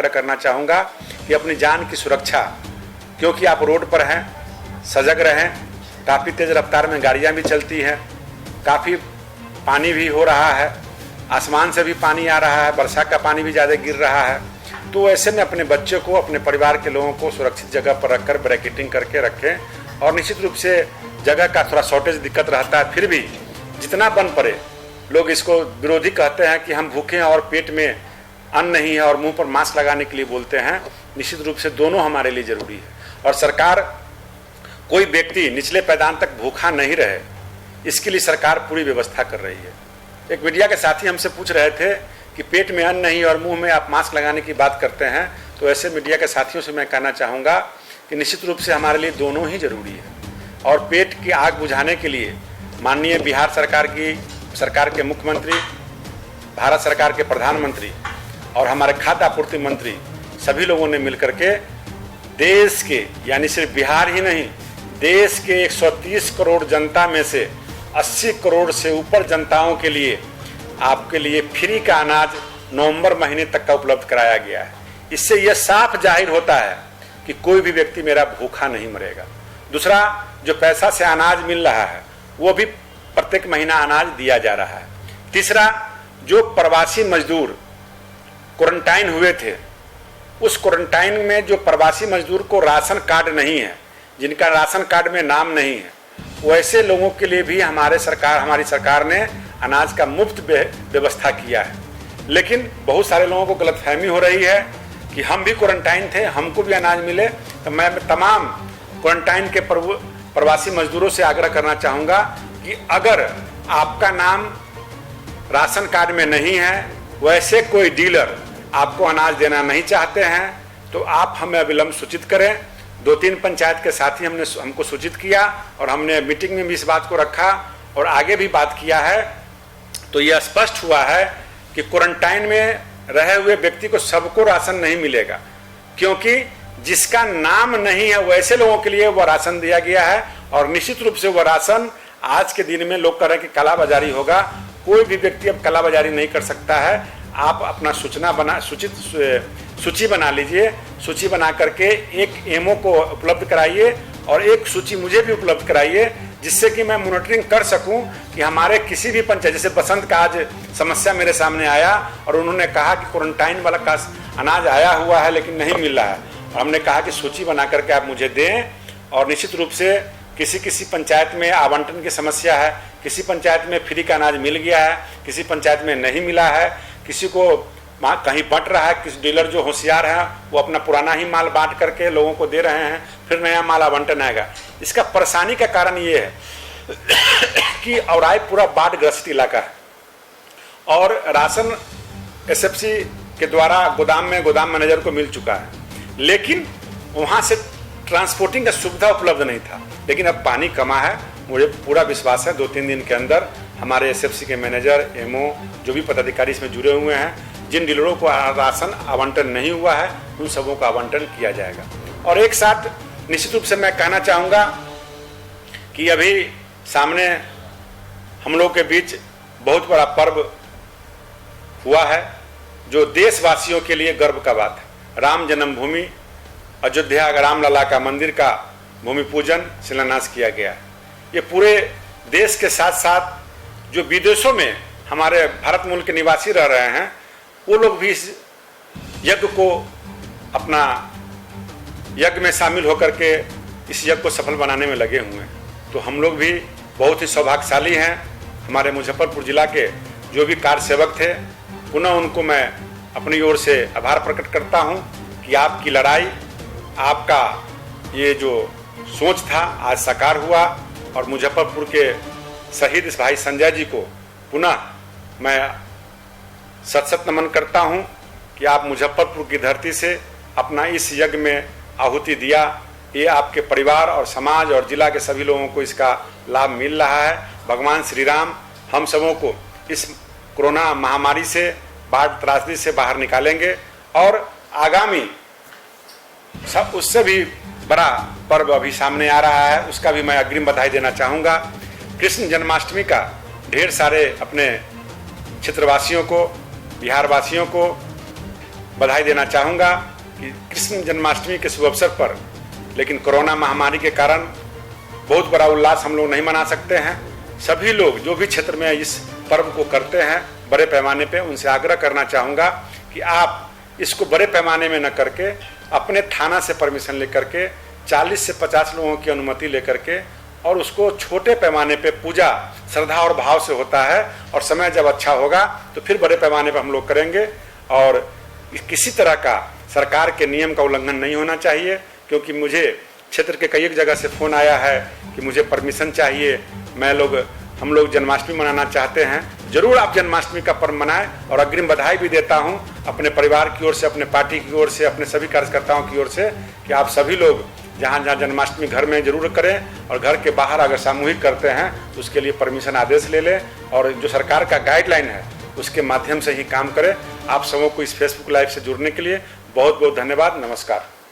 करना चाहूँगा कि अपनी जान की सुरक्षा, क्योंकि आप रोड पर हैं, सजग रहें। काफ़ी तेज़ रफ्तार में गाड़ियाँ भी चलती हैं, काफ़ी पानी भी हो रहा है, आसमान से भी पानी आ रहा है, वर्षा का पानी भी ज़्यादा गिर रहा है। तो ऐसे में अपने बच्चे को, अपने परिवार के लोगों को सुरक्षित जगह पर रखकर ब्रैकेटिंग करके रखें। और निश्चित रूप से जगह का थोड़ा शॉर्टेज दिक्कत रहता है, फिर भी जितना बन पड़े। लोग इसको विरोधी कहते हैं कि हम भूखे हैं और पेट में अन्न नहीं है और मुंह पर मास्क लगाने के लिए बोलते हैं। निश्चित रूप से दोनों हमारे लिए जरूरी है। और सरकार, कोई व्यक्ति निचले पायदान तक भूखा नहीं रहे, इसके लिए सरकार पूरी व्यवस्था कर रही है। एक मीडिया के साथी हमसे पूछ रहे थे कि पेट में अन्न नहीं और मुंह में आप मास्क लगाने की बात करते हैं। तो ऐसे मीडिया के साथियों से मैं कहना चाहूँगा कि निश्चित रूप से हमारे लिए दोनों ही जरूरी है। और पेट की आग बुझाने के लिए माननीय बिहार सरकार के मुख्यमंत्री, भारत सरकार के प्रधानमंत्री और हमारे खाद्य आपूर्ति मंत्री, सभी लोगों ने मिलकर के देश के, यानी सिर्फ बिहार ही नहीं, देश के 130 करोड़ जनता में से 80 करोड़ से ऊपर जनताओं के लिए, आपके लिए फ्री का अनाज नवंबर महीने तक का उपलब्ध कराया गया है। इससे यह साफ जाहिर होता है कि कोई भी व्यक्ति मेरा भूखा नहीं मरेगा। दूसरा, जो पैसा से अनाज मिल रहा है वो भी प्रत्येक महीना अनाज दिया जा रहा है। तीसरा, जो प्रवासी मजदूर क्वारंटाइन हुए थे, उस क्वारंटाइन में जो प्रवासी मजदूर को राशन कार्ड नहीं है, जिनका राशन कार्ड में नाम नहीं है, वैसे लोगों के लिए भी हमारी सरकार ने अनाज का मुफ्त व्यवस्था किया है। लेकिन बहुत सारे लोगों को गलतफहमी हो रही है कि हम भी क्वारंटाइन थे, हमको भी अनाज मिले। तो मैं तमाम क्वारंटाइन के प्रवासी मजदूरों से आग्रह करना चाहूँगा कि अगर आपका नाम राशन कार्ड में नहीं है, वैसे कोई डीलर आपको अनाज देना नहीं चाहते हैं, तो आप हमें अविलंब सूचित करें। 2-3 पंचायत के साथी हमको सूचित किया और हमने मीटिंग में भी इस बात को रखा और आगे भी बात किया है। तो यह स्पष्ट हुआ है कि क्वारंटाइन में रहे हुए व्यक्ति को सबको राशन नहीं मिलेगा, क्योंकि जिसका नाम नहीं है वैसे लोगों के लिए वह राशन दिया गया है। और निश्चित रूप से वह राशन, आज के दिन में लोग कह रहे हैं कि कालाबाजारी होगा, कोई भी व्यक्ति अब कालाबाजारी नहीं कर सकता है। आप अपना सूची बना लीजिए, सूची बना करके एक एमओ को उपलब्ध कराइए और एक सूची मुझे भी उपलब्ध कराइए, जिससे कि मैं मॉनिटरिंग कर सकूं कि हमारे किसी भी पंचायत, जैसे बसंत का आज समस्या मेरे सामने आया और उन्होंने कहा कि क्वारंटाइन वाला का अनाज आया हुआ है लेकिन नहीं मिल रहा है, और हमने कहा कि सूची बना करके आप मुझे दें। और निश्चित रूप से किसी पंचायत में आवंटन की समस्या है, किसी पंचायत में फ्री का अनाज मिल गया है, किसी पंचायत में नहीं मिला है, किसी को कहीं बंट रहा है, किसी डीलर जो होशियार है वो अपना पुराना ही माल बांट करके लोगों को दे रहे हैं, फिर नया माल आवंटन आएगा। इसका परेशानी का कारण ये है कि औराई पूरा बाढ़ ग्रसित इलाका है और राशन एसएफसी के द्वारा गोदाम मैनेजर को मिल चुका है, लेकिन वहाँ से ट्रांसपोर्टिंग का सुविधा उपलब्ध नहीं था। लेकिन अब पानी कमा है, मुझे पूरा विश्वास है 2-3 दिन के अंदर हमारे एसएफसी के मैनेजर, एमओ, जो भी पदाधिकारी इसमें जुड़े हुए हैं, जिन डीलरों को राशन आवंटन नहीं हुआ है उन सबों का आवंटन किया जाएगा। और एक साथ निश्चित रूप से मैं कहना चाहूँगा कि अभी सामने हम लोग के बीच बहुत बड़ा पर्व हुआ है जो देशवासियों के लिए गर्व का बात है। राम जन्मभूमि अयोध्या राम लला का मंदिर का भूमि पूजन, शिलान्यास किया गया है। ये पूरे देश के साथ साथ जो विदेशों में हमारे भारत मूल के निवासी रह रहे हैं, वो लोग भी इस यज्ञ को, अपना यज्ञ में शामिल होकर के इस यज्ञ को सफल बनाने में लगे हुए हैं। तो हम लोग भी बहुत ही सौभाग्यशाली हैं। हमारे मुजफ्फरपुर जिला के जो भी कार्य सेवक थे, पुनः उनको मैं अपनी ओर से आभार प्रकट करता हूं कि आपकी लड़ाई, आपका ये जो सोच था आज साकार हुआ। और मुजफ्फरपुर के शहीद इस भाई संजय जी को पुनः मैं सत नमन करता हूं कि आप मुजफ्फरपुर की धरती से अपना इस यज्ञ में आहुति दिया। ये आपके परिवार और समाज और जिला के सभी लोगों को इसका लाभ मिल रहा है। भगवान श्री राम हम सबों को इस कोरोना महामारी से, बाढ़ त्रासदी से बाहर निकालेंगे और आगामी सब उससे भी बड़ा पर्व अभी सामने आ रहा है, उसका भी मैं अग्रिम बधाई देना चाहूँगा। कृष्ण जन्माष्टमी का ढेर सारे अपने क्षेत्रवासियों को, बिहार वासियों को बधाई देना चाहूँगा कि कृष्ण जन्माष्टमी के शुभ अवसर पर, लेकिन कोरोना महामारी के कारण बहुत बड़ा उल्लास हम लोग नहीं मना सकते हैं। सभी लोग जो भी क्षेत्र में इस पर्व को करते हैं बड़े पैमाने पे, उनसे आग्रह करना चाहूँगा कि आप इसको बड़े पैमाने में न करके अपने थाना से परमिशन लेकर के 40 से 50 लोगों की अनुमति लेकर के और उसको छोटे पैमाने पे पूजा श्रद्धा और भाव से होता है, और समय जब अच्छा होगा तो फिर बड़े पैमाने पर हम लोग करेंगे। और किसी तरह का सरकार के नियम का उल्लंघन नहीं होना चाहिए, क्योंकि मुझे क्षेत्र के कई एक जगह से फ़ोन आया है कि मुझे परमिशन चाहिए, हम लोग जन्माष्टमी मनाना चाहते हैं। जरूर आप जन्माष्टमी का पर्व मनाएं, और अग्रिम बधाई भी देता हूं अपने परिवार की ओर से, अपने पार्टी की ओर से, अपने सभी कार्यकर्ताओं की ओर से कि आप सभी लोग जहां जहां जन्माष्टमी घर में जरूर करें, और घर के बाहर अगर सामूहिक करते हैं तो उसके लिए परमिशन आदेश ले लें, और जो सरकार का गाइडलाइन है उसके माध्यम से ही काम करें। आप सबों को इस फेसबुक लाइव से जुड़ने के लिए बहुत बहुत धन्यवाद। नमस्कार।